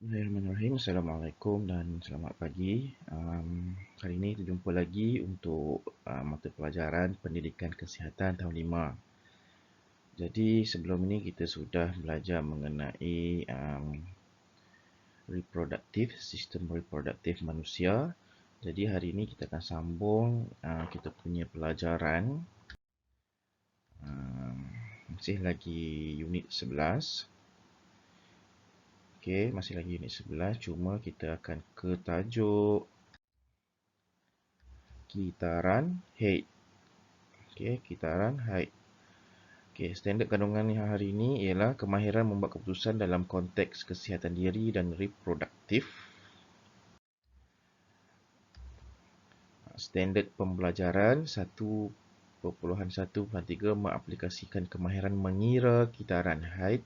Bismillahirrahmanirrahim. Assalamualaikum dan selamat pagi. Hari ini kita jumpa lagi untuk mata pelajaran Pendidikan Kesihatan tahun 5. Jadi sebelum ini kita sudah belajar mengenai sistem reproduktif manusia. Jadi hari ini kita akan sambung kita punya pelajaran masih lagi unit 11. Okey, masih lagi unit 11, cuma kita akan ke tajuk kitaran haid. Okey, kitaran haid. Okey, standard kandungan hari ini ialah kemahiran membuat keputusan dalam konteks kesihatan diri dan reproduktif. Standard pembelajaran 1.1.3 mengaplikasikan kemahiran mengira kitaran haid.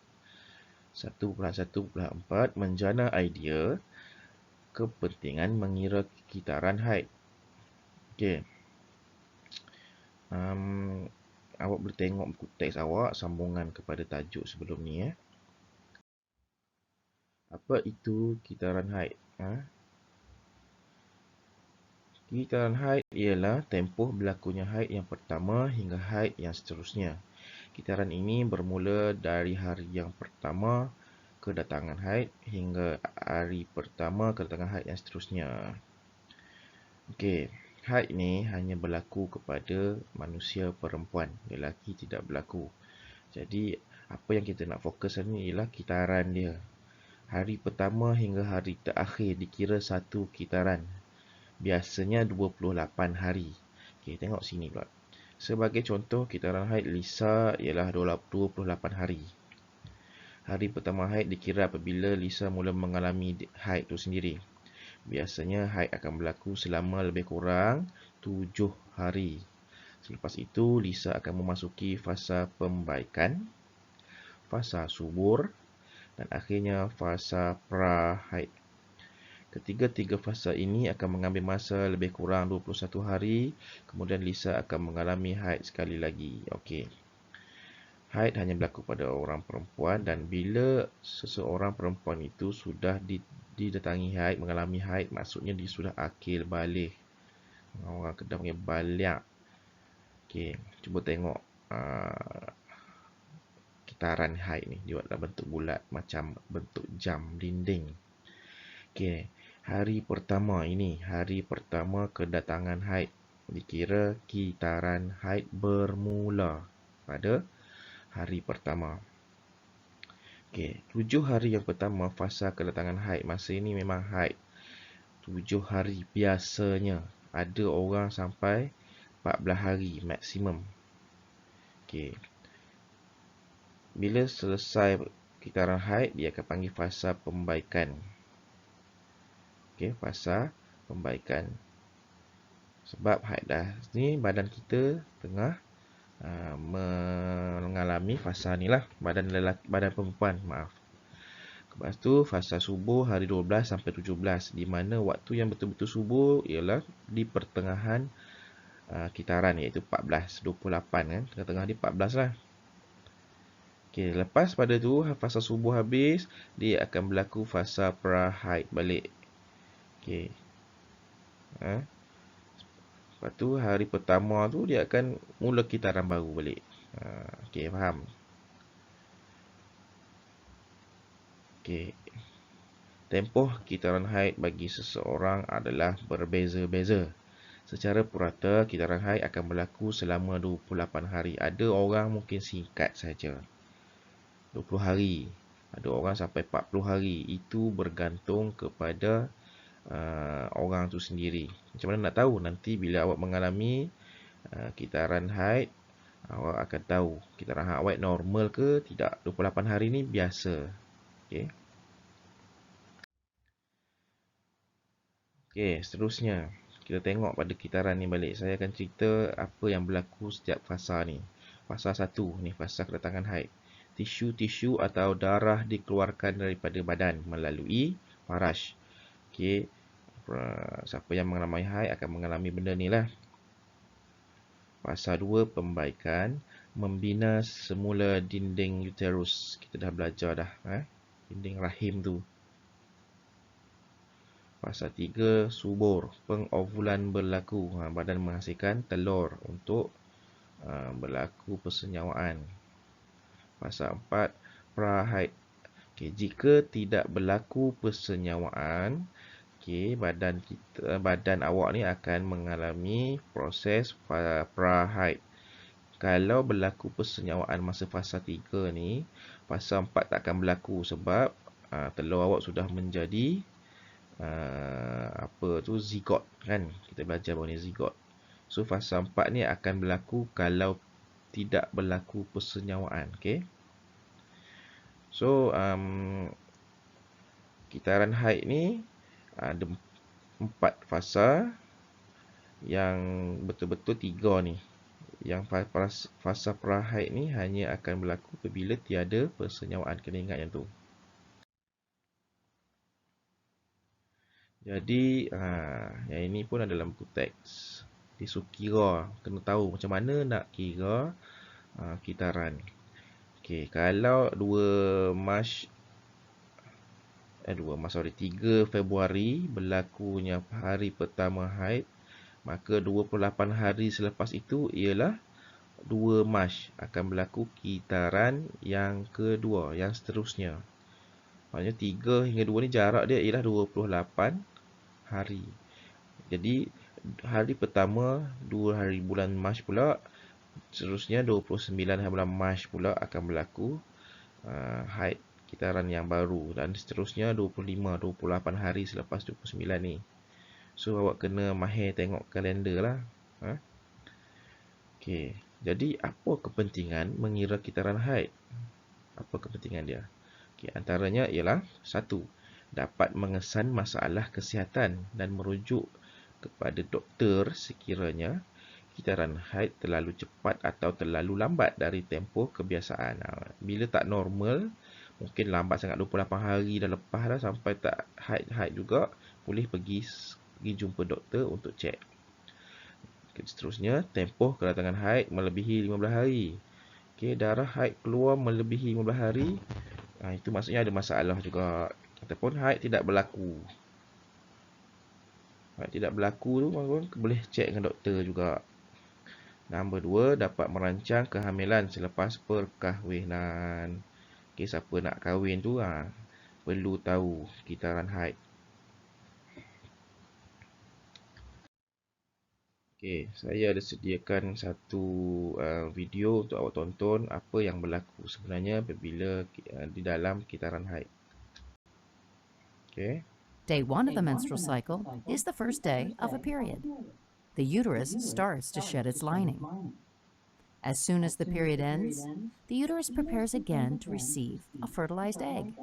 1.1.4 menjana idea kepentingan mengira kitaran haid. Okey. Awak boleh tengok buku teks awak sambungan kepada tajuk sebelum ni ya. Apa itu kitaran haid? Kitaran haid ialah tempoh berlakunya haid yang pertama hingga haid yang seterusnya. Kitaran ini bermula dari hari yang pertama kedatangan haid hingga hari pertama kedatangan haid yang seterusnya. Okey, haid ni hanya berlaku kepada manusia perempuan, lelaki tidak berlaku. Jadi apa yang kita nak fokus ni ialah kitaran dia. Hari pertama hingga hari terakhir dikira satu kitaran. Biasanya 28 hari. Okey, tengok sini pula. Sebagai contoh, kitaran haid Lisa ialah 28 hari. Hari pertama haid dikira apabila Lisa mula mengalami haid itu sendiri. Biasanya haid akan berlaku selama lebih kurang 7 hari. Selepas itu, Lisa akan memasuki fasa pembaikan, fasa subur dan akhirnya fasa pra-haid. Ketiga-tiga fasa ini akan mengambil masa lebih kurang 21 hari. Kemudian Lisa akan mengalami haid sekali lagi. Okey. Haid hanya berlaku pada orang perempuan dan bila seseorang perempuan itu sudah didatangi haid, mengalami haid, maksudnya dia sudah akil baligh. Orang Kedah panggil baliag. Okey, cuba tengok kitaran haid ni. Dia buat dalam bentuk bulat macam bentuk jam dinding. Okey, hari pertama ini, hari pertama kedatangan haid dikira kitaran haid bermula pada hari pertama. Okey, 7 hari yang pertama fasa kedatangan haid. Masa ini memang haid 7 hari biasanya. Ada orang sampai 14 hari maksimum. Okey. Bila selesai kitaran haid, dia akan panggil fasa pembaikan. Okey, fasa pembaikan. Sebab haid dah ni badan kita tengah mengalami fasa ni lah. Badan perempuan, maaf. Lepas tu fasa subuh hari 12 sampai 17, di mana waktu yang betul-betul subuh ialah di pertengahan kitaran, iaitu 14, 28 kan. Tengah-tengah di 14 lah. Okey, lepas pada tu fasa subuh habis, dia akan berlaku fasa pra-haid balik. Okey. Lepas tu hari pertama tu dia akan mula kitaran baru balik. Okey, faham? Okey. Tempoh kitaran haid bagi seseorang adalah berbeza-beza. Secara purata, kitaran haid akan berlaku selama 28 hari. Ada orang mungkin singkat saja, 20 hari. Ada orang sampai 40 hari. Itu bergantung kepada orang tu sendiri. Macam mana nak tahu? Nanti bila awak mengalami kitaran haid, awak akan tahu kitaran haid awak normal ke tidak. 28 hari ni biasa. Okey. Okey, seterusnya kita tengok pada kitaran ni balik. Saya akan cerita apa yang berlaku setiap fasa ni. Fasa 1 ni fasa kedatangan haid. Tisu-tisu atau darah dikeluarkan daripada badan melalui faraj. Okey, siapa yang mengalami haid akan mengalami benda ni lah. Fasa 2 pembaikan, membina semula dinding uterus. Kita dah belajar dah, dinding rahim tu. Fasa 3 subur, pengovulan berlaku. Badan menghasilkan telur untuk berlaku persenyawaan. Fasa 4 prahaid. Jika tidak berlaku persenyawaan, badan awak ni akan mengalami proses prahaid. Kalau berlaku persenyawaan masa fasa 3 ni, fasa 4 tak akan berlaku sebab telur awak sudah menjadi zigot kan. Kita belajar bahawa ni zigot. So fasa 4 ni akan berlaku kalau tidak berlaku persenyawaan. Okey. So kitaran haid ni ada 4 fasa. Yang betul-betul 3 ni. Yang fasa prahaid ni hanya akan berlaku apabila tiada persenyawaan. Kena ingat yang tu. Jadi yang ini pun ada dalam buku teks. Dia suruh kira. Kena tahu macam mana nak kira kitaran. Okey, kalau 3 Februari berlakunya hari pertama haid, maka 28 hari selepas itu ialah 2 Mac akan berlaku kitaran yang kedua, yang seterusnya. Maksudnya 3 hingga 2 ni jarak dia ialah 28 hari. Jadi hari pertama 2 hari bulan Mac pula, seterusnya 29 hari bulan Mac pula akan berlaku haid kitaran yang baru, dan seterusnya 25, 28 hari selepas 29 ni. So awak kena mahir tengok kalender lah. Okey, jadi apa kepentingan mengira kitaran haid? Apa kepentingan dia? Okey, antaranya ialah 1. Dapat mengesan masalah kesihatan dan merujuk kepada doktor sekiranya kitaran haid terlalu cepat atau terlalu lambat dari tempoh kebiasaan. Bila tak normal, mungkin lambat sangat 28 hari dah lepas dah sampai tak haid juga, boleh pergi jumpa doktor untuk cek. Seterusnya, tempoh kedatangan haid melebihi 15 hari. Okey, darah haid keluar melebihi 15 hari, itu maksudnya ada masalah juga. Ataupun haid tidak berlaku. Haid tidak berlaku tu boleh cek dengan doktor juga. Nombor 2, dapat merancang kehamilan selepas perkahwinan. Okey, siapa nak kahwin tu perlu tahu kitaran haid. Okey, saya ada sediakan satu video untuk awak tonton apa yang berlaku sebenarnya apabila di dalam kitaran haid. Okey. Day 1 of the menstrual cycle is the first day of a period. The uterus starts to shed its lining. As soon as the period ends, the uterus prepares again to receive a fertilized egg.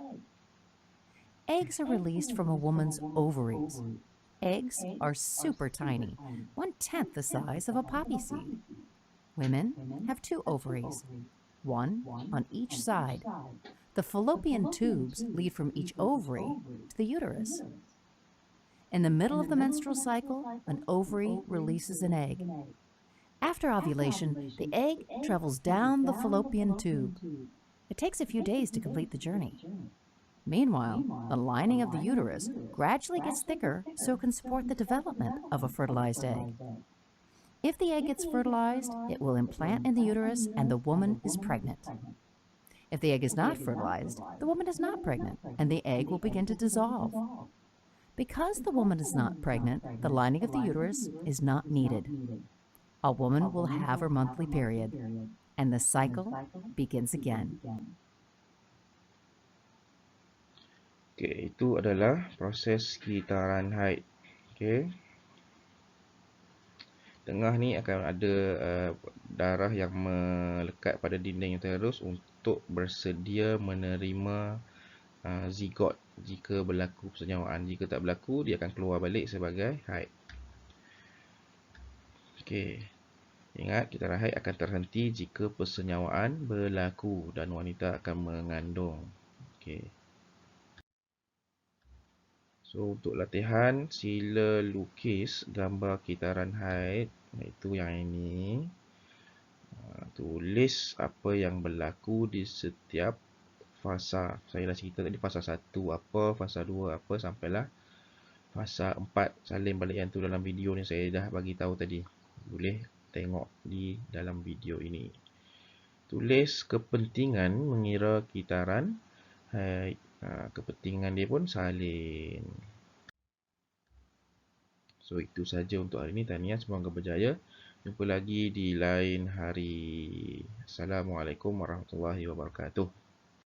Eggs are released from a woman's ovaries. Eggs are super tiny, 1/10 the size of a poppy seed. Women have 2 ovaries, one on each side. The fallopian tubes lead from each ovary to the uterus. In the middle of the menstrual cycle, an ovary releases an egg. After ovulation, the egg travels down the fallopian tube. It takes a few days to complete the journey. Meanwhile, the lining of the uterus gradually gets thicker so it can support the development of a fertilized egg. If the egg gets fertilized, it will implant in the uterus and the woman is pregnant. If the egg is not fertilized, the woman is not pregnant and the egg will begin to dissolve. Because the woman is not pregnant, the lining of the uterus is not needed. A woman will have her monthly period, and the cycle begins again. Okey, itu adalah proses kitaran haid. Okey. Tengah ni akan ada darah yang melekat pada dinding uterus untuk bersedia menerima zigot jika berlaku persenyawaan. Jika tak berlaku, dia akan keluar balik sebagai haid. Okey. Ingat, kitaran haid akan terhenti jika persenyawaan berlaku dan wanita akan mengandung. Okey. So, untuk latihan, sila lukis gambar kitaran haid, iaitu yang ini. Tulis apa yang berlaku di setiap fasa. Saya dah cerita tadi fasa 1 apa, fasa 2 apa, sampailah Fasa 4 salin balik yang tu dalam video ni saya dah bagi tahu tadi. Boleh tengok di dalam video ini. Tulis kepentingan mengira kitaran. Hai, kepentingan dia pun salin. So itu saja untuk hari ini. Tahniah, semoga berjaya. Jumpa lagi di lain hari. Assalamualaikum warahmatullahi wabarakatuh.